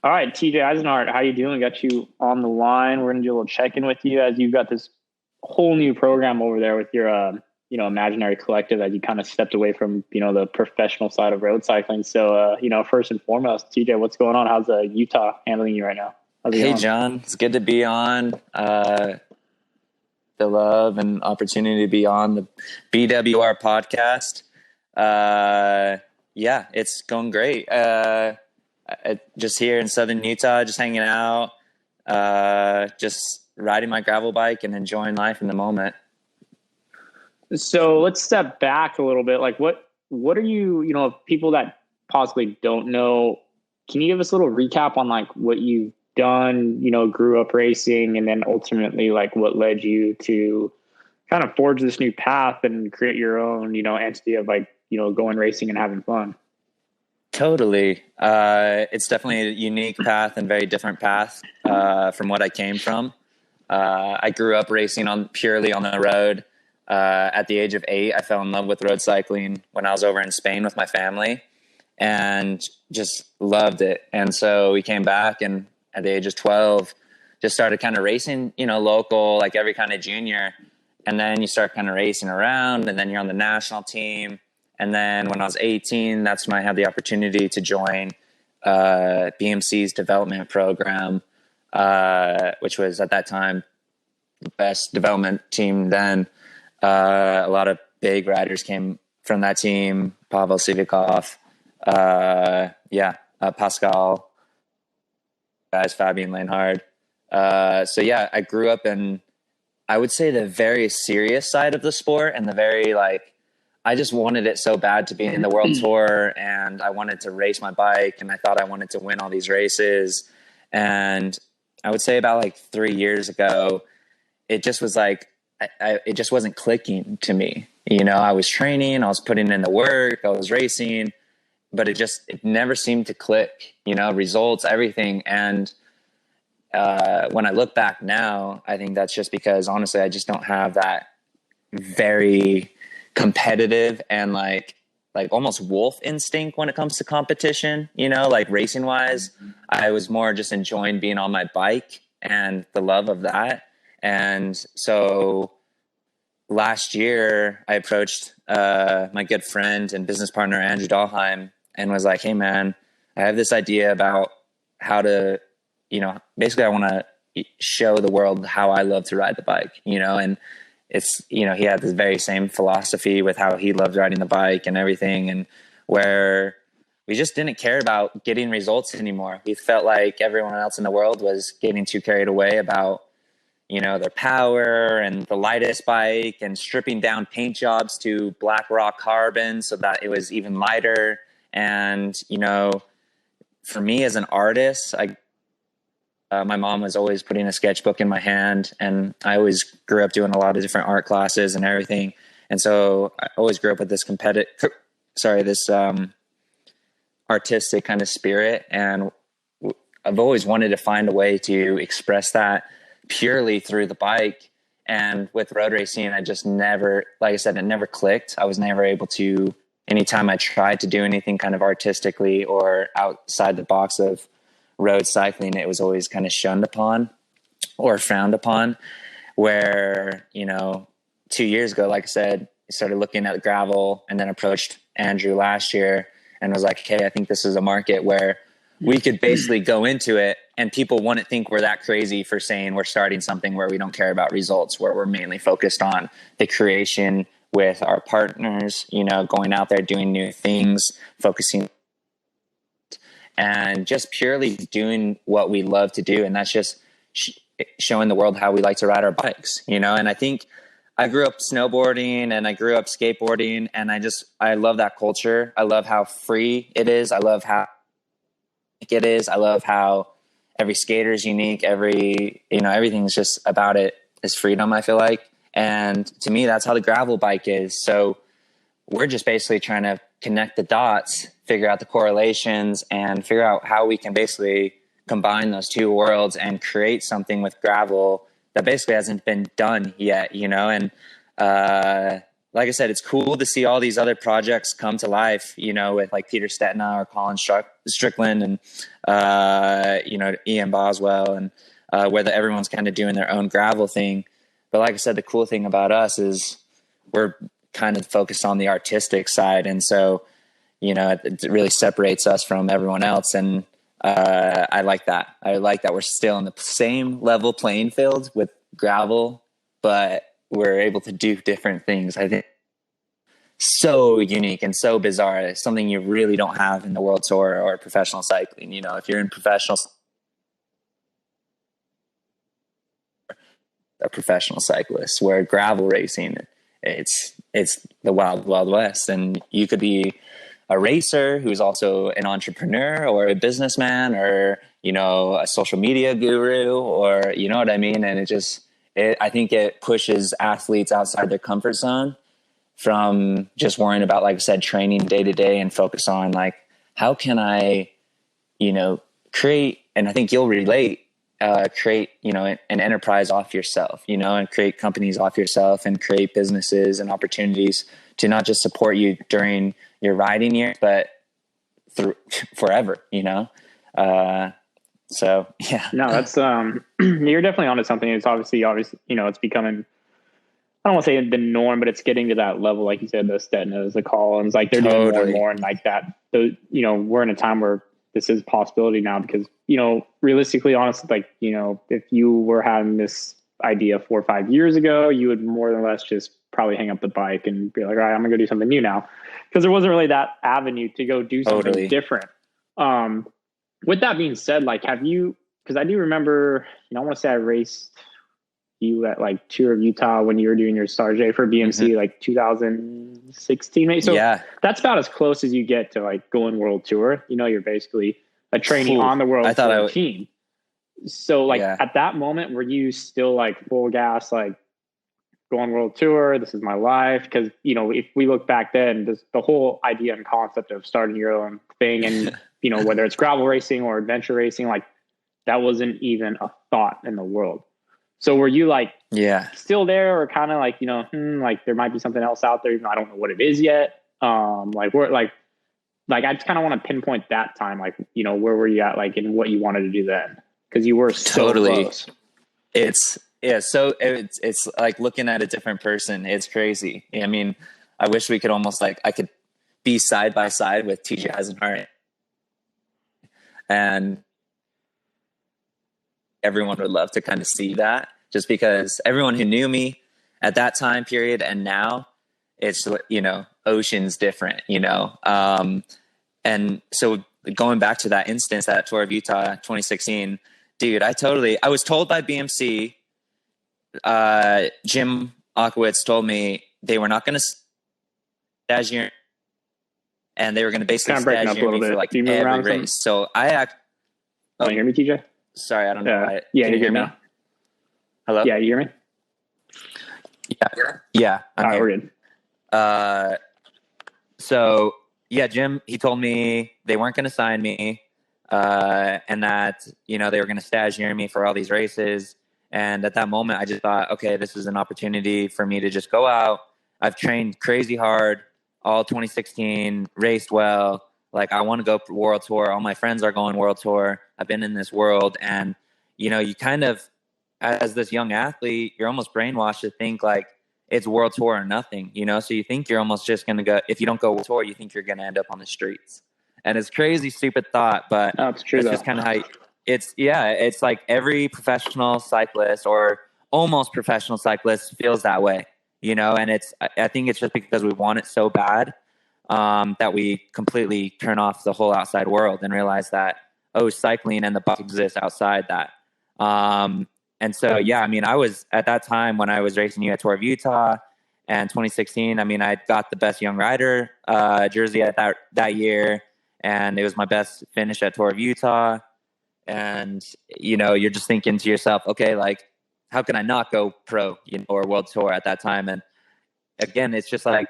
All right, TJ Eisenhart, how you doing? Got you on the line. We're gonna do a little check-in with you as you've got this whole new program over there with your, imaginary collective as you kind of stepped away from, the professional side of road cycling. So, first and foremost, TJ, what's going on? How's Utah handling you right now? How's it Hey, going? John. It's good to be on. The love and opportunity to be on the BWR podcast. Yeah, it's going great. Just here in Southern Utah, just hanging out, just riding my gravel bike and enjoying life in the moment. So let's step back a little bit. Like, what are you? People that possibly don't know, can you give us a little recap on like what you've done? Grew up racing, and then ultimately like what led you to kind of forge this new path and create your own, entity of like going racing and having fun. Totally. It's definitely a unique path and very different path from what I came from. I grew up racing purely on the road. At the age of 8, I fell in love with road cycling when I was over in Spain with my family and just loved it. And so we came back, and at the age of 12, just started kind of racing, local, like every kind of junior. And then you start kind of racing around, and then you're on the national team. And then when I was 18, that's when I had the opportunity to join BMC's development program, which was at that time the best development team then. A lot of big riders came from that team. Pavel Sivikov, Pascal, guys, Fabian Leinhard. So yeah, I grew up in, I would say, the very serious side of the sport, and the very I just wanted it so bad to be in the world tour, and I wanted to race my bike, and I thought I wanted to win all these races. And I would say about 3 years ago, it just was it just wasn't clicking to me. I was training, I was putting in the work, I was racing, but it never seemed to click, results, everything. And when I look back now, I think that's just because honestly, I just don't have that very competitive and like almost wolf instinct when it comes to competition, racing wise. I was more just enjoying being on my bike and the love of that. And so last year I approached my good friend and business partner, Andrew Dahlheim, and was like, hey man, I have this idea about how to, basically I want to show the world how I love to ride the bike, and it's, he had this very same philosophy with how he loved riding the bike and everything. And where we just didn't care about getting results anymore. We felt like everyone else in the world was getting too carried away about, their power and the lightest bike and stripping down paint jobs to black raw carbon so that it was even lighter. And, for me as an artist, my mom was always putting a sketchbook in my hand, and I always grew up doing a lot of different art classes and everything. And so I always grew up with this artistic kind of spirit. And I've always wanted to find a way to express that purely through the bike. And with road racing, I just never, like I said, it never clicked. I was never able to, anytime I tried to do anything kind of artistically or outside the box of road cycling, it was always kind of shunned upon or frowned upon. Where, 2 years ago, like I said, I started looking at gravel, and then approached Andrew last year and was like, hey, I think this is a market where we could basically go into it and people wouldn't think we're that crazy for saying we're starting something where we don't care about results, where we're mainly focused on the creation with our partners, going out there, doing new things, focusing and just purely doing what we love to do. And that's just showing the world how we like to ride our bikes, and I think I grew up snowboarding and I grew up skateboarding, and I love that culture. I love how free it is. I love how it is. I love how every skater is unique. Everything's just about it is freedom, I feel like. And to me, that's how the gravel bike is. So we're just basically trying to connect the dots, figure out the correlations, and figure out how we can basically combine those two worlds and create something with gravel that basically hasn't been done yet, and like I said, it's cool to see all these other projects come to life, you know, with like Peter Stetina or Colin Strickland and, you know, Ian Boswell, and whether everyone's kind of doing their own gravel thing. But like I said, the cool thing about us is we're kind of focused on the artistic side. And so, you know, it really separates us from everyone else. And I like that. I like that we're still in the same level playing field with gravel, but we're able to do different things. I think so unique and so bizarre. It's something you really don't have in the world tour or professional cycling. You know, if you're in a professional cyclist, where gravel racing, it's the wild, wild west. And you could be a racer who's also an entrepreneur or a businessman or, you know, a social media guru, or, you know what I mean? And I think it pushes athletes outside their comfort zone from just worrying about, like I said, training day to day, and focus on like, how can I, you know, create, and I think you'll relate, create, you know, an enterprise off yourself, you know, and create companies off yourself, and create businesses and opportunities to not just support you during your riding years, but through forever, you know? So yeah. No, that's, you're definitely onto something. It's obviously, you know, it's becoming, I don't want to say the norm, but it's getting to that level. Like you said, the Stetinas, the Collins, like they're doing more and more. And like that, you know, we're in a time where this is a possibility now, because, you know, realistically, honestly, like, you know, if you were having this idea 4 or 5 years ago, you would more or less just probably hang up the bike and be like, all right, I'm gonna go do something new now. Because there wasn't really that avenue to go do something different. With that being said, like, have you, because I do remember, you know, I want to say I raced you at like Tour of Utah when you were doing your Sarge for BMC, like 2016, maybe. So yeah, that's about as close as you get to like going world tour. You know, you're basically a trainee on the world tour team. So like at that moment, were you still like full gas, like going world tour? This is my life. Because, you know, if we look back then, the whole idea and concept of starting your own thing, and, you know, whether it's gravel racing or adventure racing, like that wasn't even a thought in the world. So were you like, still there, or kind of like, you know, like there might be something else out there, even though I don't know what it is yet. Like we're like I just kind of want to pinpoint that time, like, you know, where were you at, like, and what you wanted to do then? Because you were so close. So it's like looking at a different person. It's crazy. I mean, I wish we could almost like, I could be side by side with TJ Eisenhart, and everyone would love to kind of see that, just because everyone who knew me at that time period and now, it's, you know, oceans different, you know? And so going back to that instance, that Tour of Utah, 2016, dude, I was told by BMC, Jim Akowitz told me they were not going to stagiaire, and they were going to basically stagiaire me for like every race. So can you hear me, TJ? Sorry, I don't know why. Yeah, can you hear me? Now. Hello? Yeah, you hear me? Yeah. All right, we're good. So yeah, Jim, he told me they weren't going to sign me, and that, you know, they were going to stagiaire me for all these races. And at that moment, I just thought, okay, this is an opportunity for me to just go out. I've trained crazy hard all 2016, raced well. Like, I want to go world tour. All my friends are going world tour. I've been in this world. And, you know, you kind of, as this young athlete, you're almost brainwashed to think like it's world tour or nothing, you know? So you think you're almost just going to go, if you don't go world tour, you think you're going to end up on the streets. And it's crazy, stupid thought, but it's true. That's just kind of how it's like every professional cyclist or almost professional cyclist feels that way, you know? And I think it's just because we want it so bad, that we completely turn off the whole outside world and realize that, cycling and the bike exists outside that. And so, yeah, I mean, I was at that time when I was racing you at Tour of Utah and 2016, I mean, I got the best young rider jersey at that year, and it was my best finish at Tour of Utah. And, you know, you're just thinking to yourself, okay, like, how can I not go pro, you know, or world tour at that time? And again, it's just like,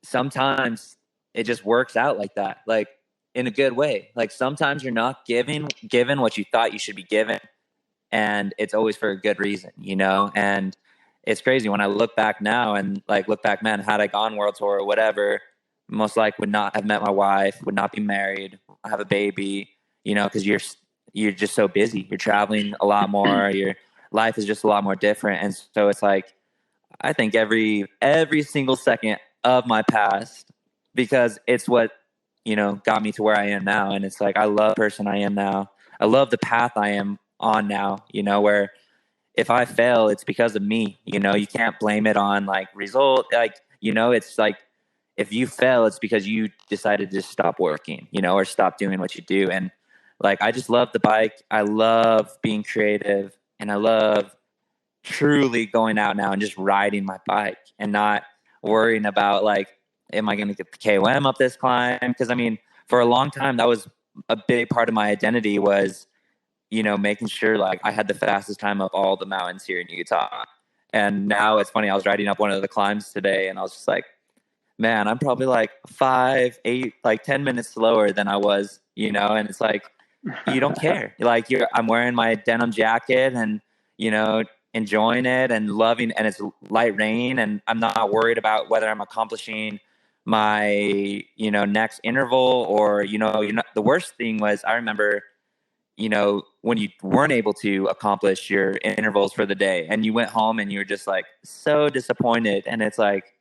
sometimes it just works out like that, like in a good way. Like sometimes you're not given what you thought you should be given, and it's always for a good reason, you know? And it's crazy when I look back now and like look back, man, had I gone world tour or whatever, most likely would not have met my wife, would not be married, have a baby, you know, because you're just so busy. You're traveling a lot more. Your life is just a lot more different, and so it's like I think every single second of my past, because it's what, you know, got me to where I am now. And it's like I love the person I am now. I love the path I am on now, you know, where if I fail, it's because of me. You know, you can't blame it on like result. Like, you know, it's like if you fail, it's because you decided to just stop working, you know, or stop doing what you do. And like I just love the bike. I love being creative, and I love truly going out now and just riding my bike and not worrying about like, am I going to get the KOM up this climb? Because I mean, for a long time, that was a big part of my identity was, you know, making sure like I had the fastest time up all the mountains here in Utah. And now it's funny, I was riding up one of the climbs today and I was just like, man, I'm probably like 5, 8, like 10 minutes slower than I was, you know, and it's like, you don't care. Like I'm wearing my denim jacket and, you know, enjoying it and loving, and it's light rain and I'm not worried about whether I'm accomplishing my, you know, next interval or, you know, the worst thing was I remember, you know, when you weren't able to accomplish your intervals for the day and you went home and you were just like so disappointed. And it's like,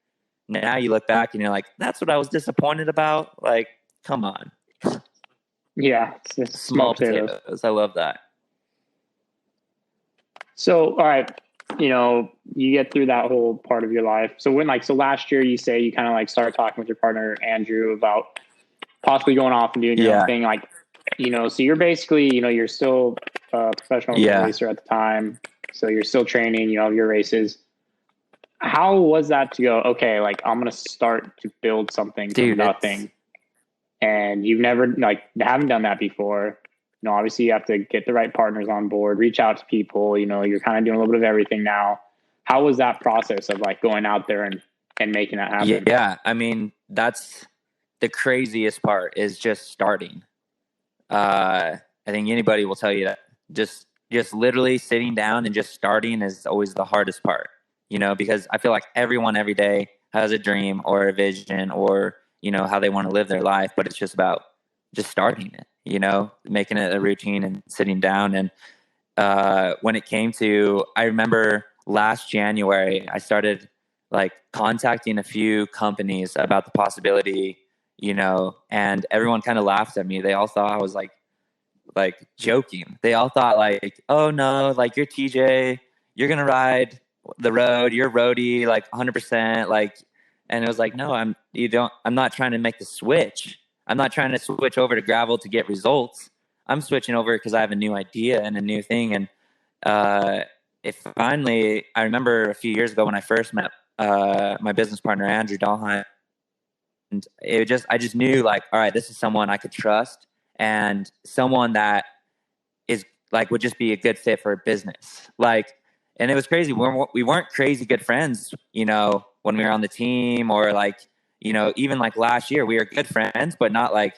now you look back and you're like, that's what I was disappointed about. Like, come on. Yeah, it's Small potatoes. I love that. So, all right, you know, you get through that whole part of your life. So so last year you say you kind of like started talking with your partner, Andrew, about possibly going off and doing your own thing. Like, you know, so you're basically, you know, you're still a professional racer at the time. So you're still training, you know, your races. How was that to go, okay, like I'm going to start to build something from nothing. And you've never haven't done that before. You know, obviously you have to get the right partners on board, reach out to people, you know, you're kind of doing a little bit of everything now. How was that process of like going out there and making that happen? Yeah. I mean, that's the craziest part is just starting. I think anybody will tell you that just literally sitting down and just starting is always the hardest part, you know, because I feel like everyone every day has a dream or a vision or, you know, how they want to live their life, but it's just about just starting it, you know, making it a routine and sitting down. And when it came to, I remember last January, I started like contacting a few companies about the possibility, you know, and everyone kind of laughed at me. They all thought I was like joking. They all thought like, oh no, like you're TJ, you're going to ride the road, you're roadie, like 100%. Like, and it was like, no, I'm not trying to make the switch. I'm not trying to switch over to gravel to get results. I'm switching over because I have a new idea and a new thing. And if finally, I remember a few years ago when I first met my business partner, Andrew Dahlheim, and I just knew like, all right, this is someone I could trust and someone that is like, would just be a good fit for a business. Like, and it was crazy. We weren't crazy good friends, you know, when we were on the team or like, you know, even like last year we were good friends, but not like,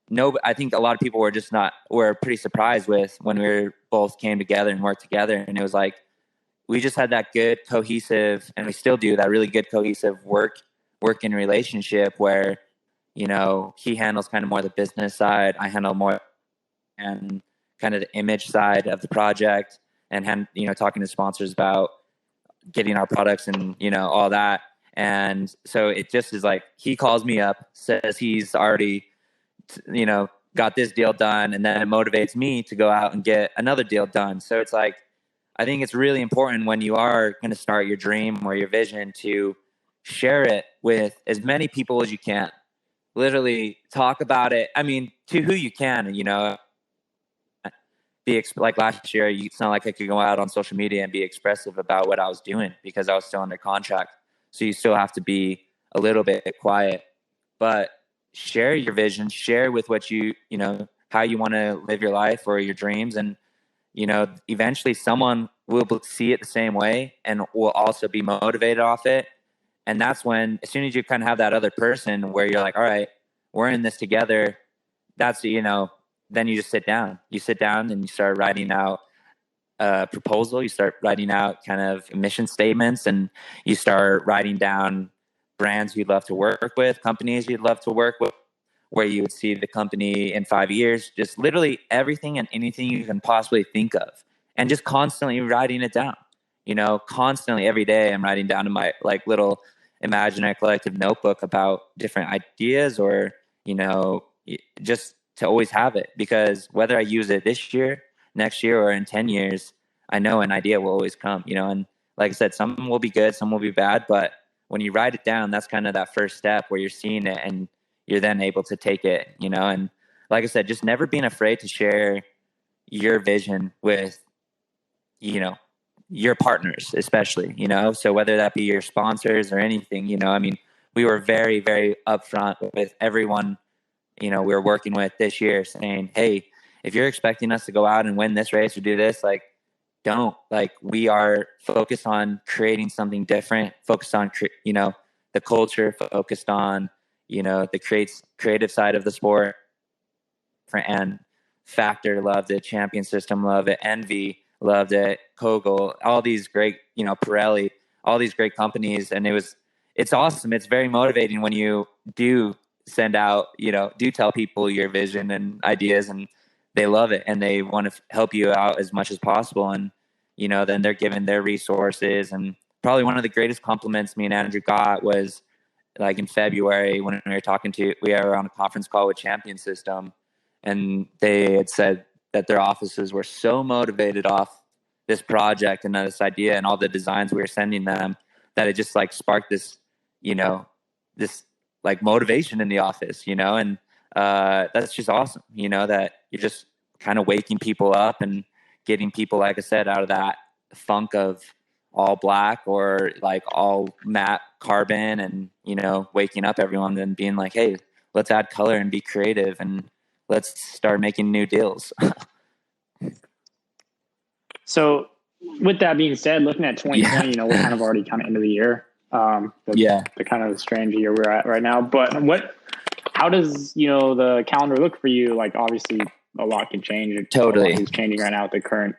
no, I think a lot of people were pretty surprised with when we both came together and worked together. And it was like, we just had that good cohesive, and we still do that really good cohesive working relationship where, you know, he handles kind of more the business side. I handle more and kind of the image side of the project and, you know, talking to sponsors about getting our products and, you know, all that. And so it just is like, he calls me up, says he's already, you know, got this deal done. And then it motivates me to go out and get another deal done. So it's like, I think it's really important when you are going to start your dream or your vision to share it with as many people as you can. Literally talk about it. I mean, to who you can, you know, like last year, it's not like I could go out on social media and be expressive about what I was doing because I was still under contract. So you still have to be a little bit quiet, but share your vision, share with what you know, how you want to live your life or your dreams. And, you know, eventually someone will see it the same way and will also be motivated off it. And that's when, as soon as you kind of have that other person where you're like, all right, we're in this together, that's, you know, then you just sit down and you start writing out a proposal. You start writing out kind of mission statements, and you start writing down brands you'd love to work with, companies you'd love to work with, where you would see the company in 5 years, just literally everything and anything you can possibly think of, and just constantly writing it down. Constantly every day I'm writing down in my like little imaginary collective notebook about different ideas, or, just to always have it, because whether I use it this year, next year, or in 10 years, I know an idea will always come, and like I said, some will be good, some will be bad, but when you write it down, that's kind of that first step where you're seeing it and you're then able to take it, and like I said, just never being afraid to share your vision with, your partners, especially, so whether that be your sponsors or anything, I mean, we were very, very upfront with everyone, we were working with this year, saying, hey, if you're expecting us to go out and win this race or do this, like, don't. Like, we are focused on creating something different, focused on, the culture, focused on, the creative side of the sport. And Factor loved it, Champion System loved it, Envy loved it, Kogel, all these great, Pirelli, all these great companies. And it's awesome. It's very motivating when you do send out, do tell people your vision and ideas, and they love it and they want to help you out as much as possible. And, then they're given their resources. And probably one of the greatest compliments me and Andrew got was like in February when we were on a conference call with Champion System, and they had said that their offices were so motivated off this project and this idea and all the designs we were sending them, that it just like sparked this, this like motivation in the office, and that's just awesome, that you're just kind of waking people up and getting people, like I said, out of that funk of all black or like all matte carbon, and, waking up everyone and being like, hey, let's add color and be creative and let's start making new deals. So with that being said, looking at 2020, we're kind of already kind of into the year. The kind of strange year we're at right now. But how does, the calendar look for you? Like, obviously a lot can change. Totally. It's changing right now with the current,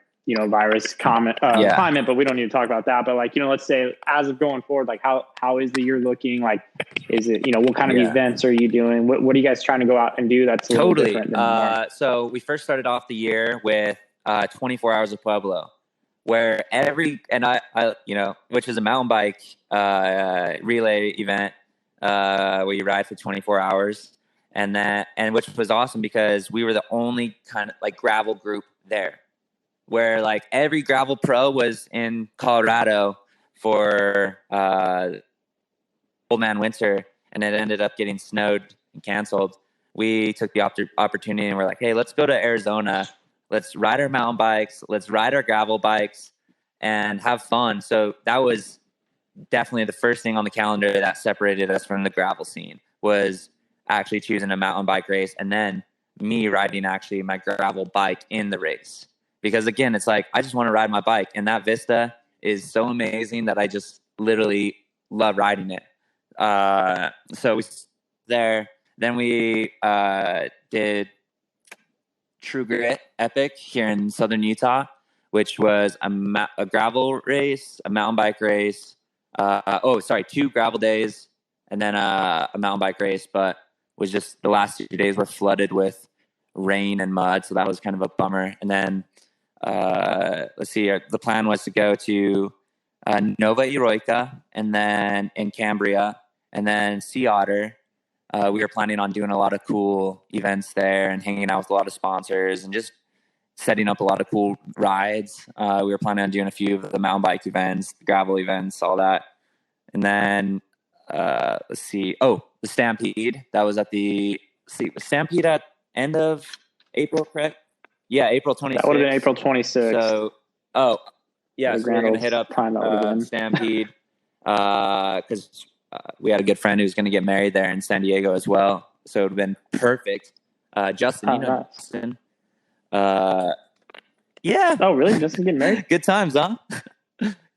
virus climate, but we don't need to talk about that. But like, let's say as of going forward, like how is the year looking? Like, is it, what kind of events are you doing? What are you guys trying to go out and do that's a little different than so we first started off the year with 24 Hours of Pueblo, where which is a mountain bike relay event where you ride for 24 hours. And which was awesome because we were the only kind of like gravel group there, where like every gravel pro was in Colorado for Old Man Winter, and it ended up getting snowed and canceled. We took the opportunity and we're like, hey, let's go to Arizona. Let's ride our mountain bikes. Let's ride our gravel bikes and have fun. So that was definitely the first thing on the calendar that separated us from the gravel scene, was actually choosing a mountain bike race, and then me riding actually my gravel bike in the race. Because again, it's like, I just want to ride my bike, and that Vista is so amazing that I just literally love riding it. So we there, then we did True Grit Epic here in Southern Utah, which was a gravel race, a mountain bike race. 2 gravel days, and then a mountain bike race, but was just the last 2 days were flooded with rain and mud. So that was kind of a bummer. And then the plan was to go to Nova Eroica, and then in Cambria, and then Sea Otter. We were planning on doing a lot of cool events there and hanging out with a lot of sponsors and just setting up a lot of cool rides. We were planning on doing a few of the mountain bike events, the gravel events, all that. And then the Stampede. That was at Stampede at end of April, correct? Yeah, April 26th. That would have been April 26th. So, so we're going to hit up Stampede because we had a good friend who's going to get married there in San Diego as well. So it would have been perfect. Justin, Justin. Yeah. Oh, really? Justin getting married? Good times, huh?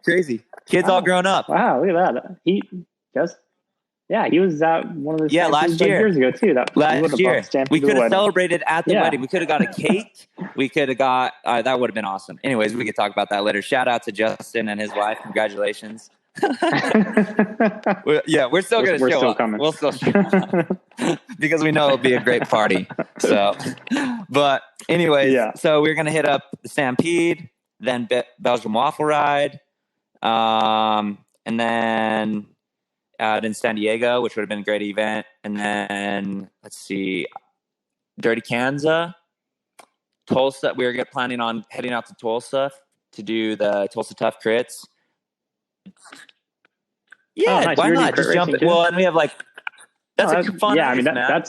Crazy. Kids all grown up. Wow, look at that. Yeah, he was at one of the Yeah, Stampedes last like year. years ago too. That he would Last have brought year, the Stampede we to the could have wedding. celebrated at the Yeah. wedding. We could have got a cake. We could have got that would have been awesome. Anyways, we could talk about that later. Shout out to Justin and his wife. Congratulations. We're still gonna we're show still up. coming. We'll still show up because we know it'll be a great party. So, but anyways, Yeah. so we're gonna hit up the Stampede, then Belgium Waffle Ride, and then out in San Diego, which would have been a great event. And then let's see, Dirty Kanza, Tulsa. We were planning on heading out to Tulsa to do the Tulsa Tough Crits. Yeah, nice. why not? Just jump it. Too? Well, and we have like that's a fun. Yeah, race, I mean man.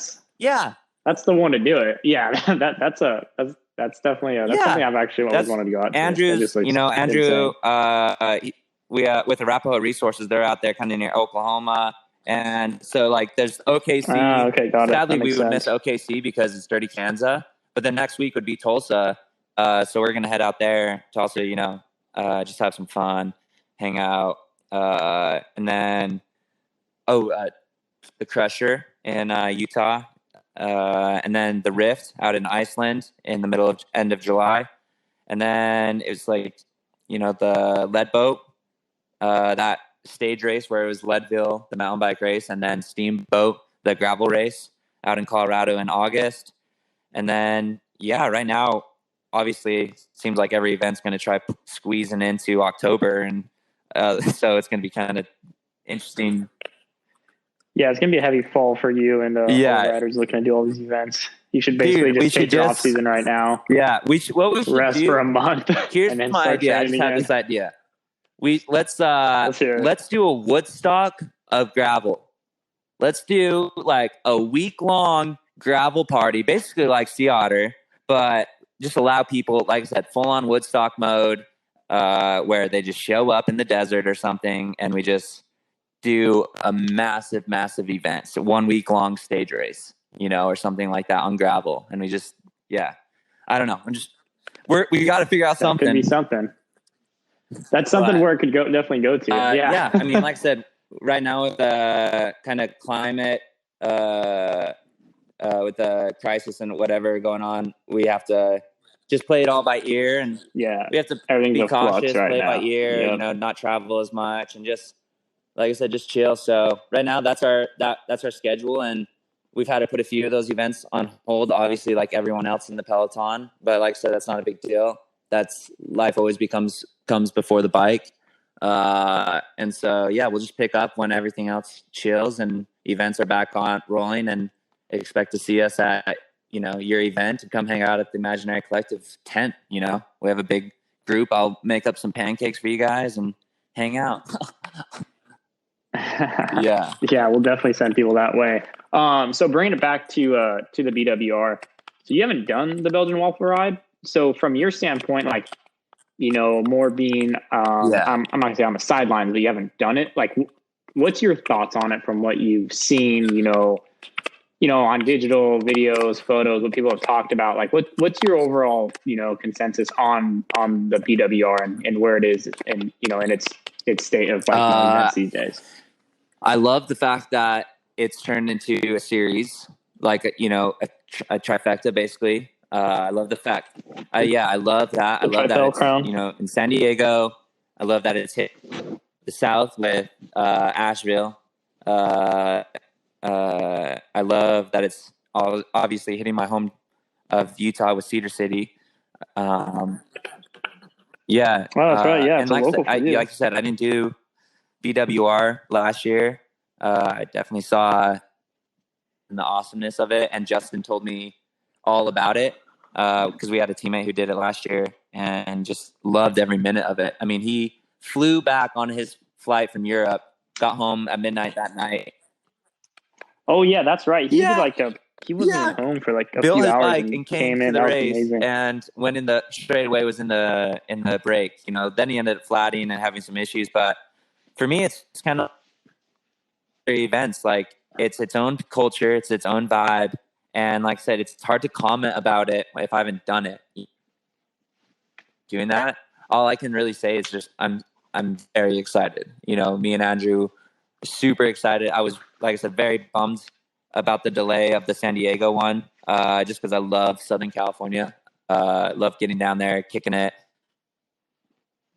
that's the one to do it. Yeah, that's definitely something I've actually always wanted to go out to. Andrew's, Andrew, we with Arapahoe Resources, they're out there kind of near Oklahoma, and so like there's OKC. Okay, got it. Sadly, we would miss OKC because it's Dirty Kanza, but then next week would be Tulsa. So we're gonna head out there to also, just have some fun, hang out, and then the Crusher in Utah. And then the Rift out in Iceland in the end of July. And then it was like, the Lead Boat, that stage race where it was Leadville, the mountain bike race, and then Steamboat, the gravel race out in Colorado in August. And then, right now, obviously, it seems like every event's going to try squeezing into October. And so it's going to be kind of interesting. Yeah, it's gonna be a heavy fall for you and all the riders looking to do all these events. You should basically just take your off season right now. Yeah, we should rest for a month. Here's and then my idea. I just had this idea. Let's do a Woodstock of gravel. Let's do like a week-long gravel party, basically like Sea Otter, but just allow people, like I said, full-on Woodstock mode, where they just show up in the desert or something, and we just do a massive event. So 1 week long stage race, or something like that on gravel. And we just, I don't know. We got to figure out something. Could be something. That's something where it could definitely go to. Yeah. I mean, like I said, right now with the kind of climate, with the crisis and whatever going on, we have to just play it all by ear. And we have to be cautious, play it by ear, not travel as much, and just, like I said, just chill. So right now that's our schedule, and we've had to put a few of those events on hold, obviously, like everyone else in the peloton. But like I said, that's not a big deal. That's life always comes before the bike. And so we'll just pick up when everything else chills and events are back on rolling, and expect to see us at your event and come hang out at the Imaginary Collective tent. We have a big group. I'll make up some pancakes for you guys and hang out. Yeah, we'll definitely send people that way. So bringing it back to the BWR. So you haven't done the Belgian Waffle Ride. So from your standpoint, like, more being, I'm not gonna say on the sidelines, but you haven't done it. Like, what's your thoughts on it from what you've seen? On digital videos, photos, what people have talked about. Like, what's your overall, consensus on the BWR and where it is, and in its state of events these days? I love the fact that it's turned into a series, like a trifecta, basically. I love the fact. I love that. I love that it's, in San Diego. I love that it's hit the South with Asheville. I love that it's obviously hitting my home of Utah with Cedar City. Oh, that's right. Yeah, and like you said, I didn't do BWR last year. I definitely saw the awesomeness of it, and Justin told me all about it because we had a teammate who did it last year and just loved every minute of it. I mean, he flew back on his flight from Europe, got home at midnight that night. Oh yeah, that's right. He did he wasn't home for like a Built few his hours bike and came to in. the That race, was amazing. and went in straight away was in the break. Then he ended up flatting and having some issues. But for me, it's kind of events. Like, it's its own culture, it's its own vibe, and like I said, it's hard to comment about it if I haven't done it. Doing that, all I can really say is just I'm very excited. Me and Andrew super excited. I was, like I said, very bummed about the delay of the San Diego one, just because I love Southern California. Love getting down there, kicking it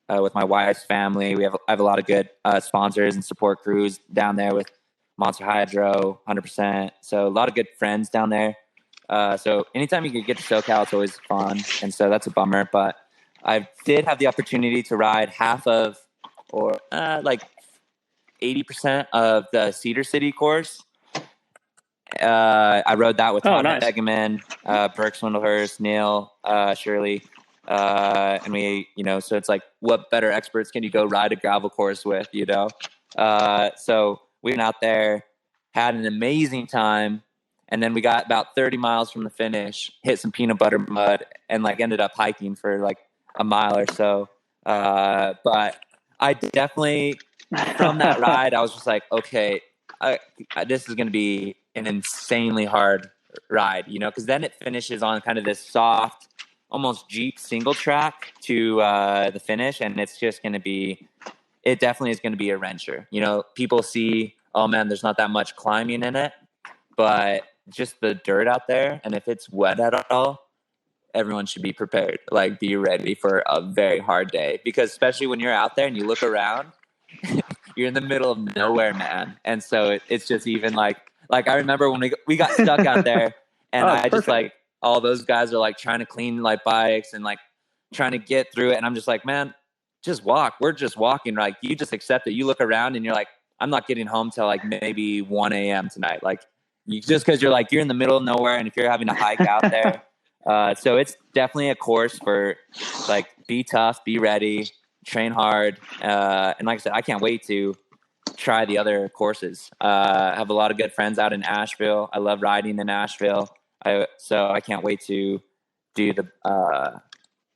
with my wife's family. I have a lot of good sponsors and support crews down there with Monster Hydro, 100%. So a lot of good friends down there. So anytime you can get to SoCal, it's always fun. And so that's a bummer. But I did have the opportunity to ride half of, or like 80% of the Cedar City course. I rode that with Todd Hegeman, Burke Swindlehurst, Neil, Shirley. And we, so it's like, what better experts can you go ride a gravel course with, So we went out there, had an amazing time. And then we got about 30 miles from the finish, hit some peanut butter mud, and like ended up hiking for like a mile or so. But I definitely, from that ride, I was just like, okay, this is going to be an insanely hard ride, because then it finishes on kind of this soft, almost Jeep single track to the finish. And it's just going to be, it definitely is going to be a wrencher. People see, oh man, there's not that much climbing in it, but just the dirt out there. And if it's wet at all, everyone should be prepared, like be ready for a very hard day, because especially when you're out there and you look around, you're in the middle of nowhere, man. And so it's just even like I remember when we got stuck out there and just like, all those guys are like trying to clean like bikes and like trying to get through it. And I'm just like, man, just walk. We're just walking. Like, you just accept it. You look around and you're like, I'm not getting home till like maybe 1 a.m. tonight. Like, just because you're like, you're in the middle of nowhere, and if you're having to hike out there. So it's definitely a course for like, be tough, be ready, train hard. And like I said, I can't wait to try the other courses. I have a lot of good friends out in Asheville. I love riding in Asheville. So I can't wait to do the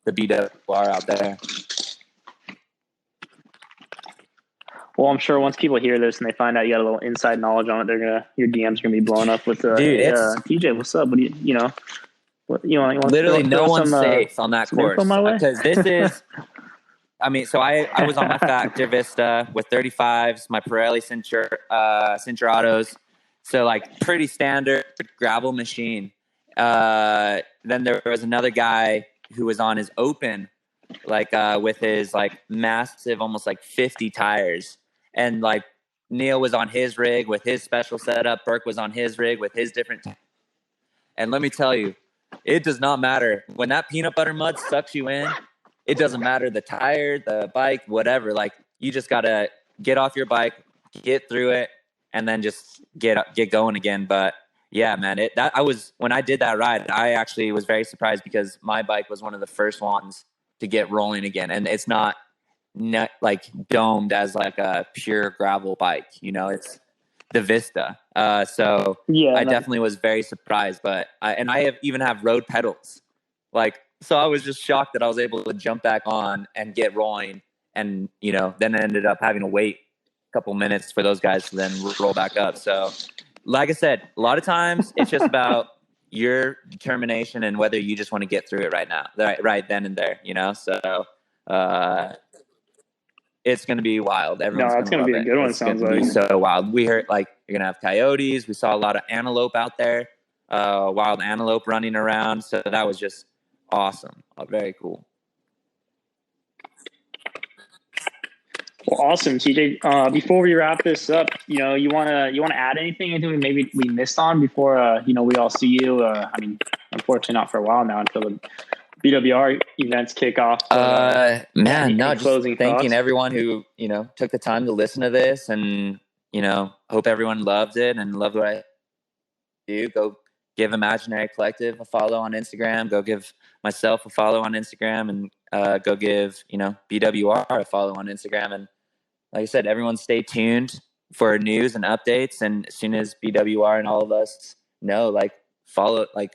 BWR out there. Well, I'm sure once people hear this and they find out you got a little inside knowledge on it, your DMs are gonna be blown up with dude. TJ, what's up? What do you know? What, you want literally no one's safe on that course, because this is. I mean, so I was on my Factor Vista with 35s, my Pirelli Cinturados, so like pretty standard gravel machine. Then there was another guy who was on his Open, like with his like massive, almost like 50 tires, and like Neil was on his rig with his special setup. Burke was on his rig with his different. And let me tell you, it does not matter when that peanut butter mud sucks you in. It doesn't matter the tire, the bike, whatever. Like, you just gotta get off your bike, get through it, and then just get going again. But yeah, man, when I did that ride, I actually was very surprised, because my bike was one of the first ones to get rolling again, and it's not like domed as like a pure gravel bike. It's the Vista. So yeah, I definitely was very surprised. But I even have road pedals, like. So I was just shocked that I was able to jump back on and get rolling, and then I ended up having to wait a couple minutes for those guys to then roll back up. So, like I said, a lot of times it's just about your determination and whether you just want to get through it right now, right then and there. So it's going to be wild. Everyone's going to be a good one. Sounds like so wild. We heard like you're going to have coyotes. We saw a lot of antelope out there, wild antelope running around. So that was just awesome. Very cool. Well, awesome, TJ. Before we wrap this up, you want to add anything? Anything maybe we missed on before we all see you? I mean, unfortunately, not for a while now until the BWR events kick off. Man, no, just thanking thoughts? Everyone who took the time to listen to this, and hope everyone loved it and loved what I do. Go give Imaginary Collective a follow on Instagram. Go give myself a follow on Instagram, and go give BWR a follow on Instagram. And like I said, everyone stay tuned for news and updates. And as soon as BWR and all of us know, like, follow, like,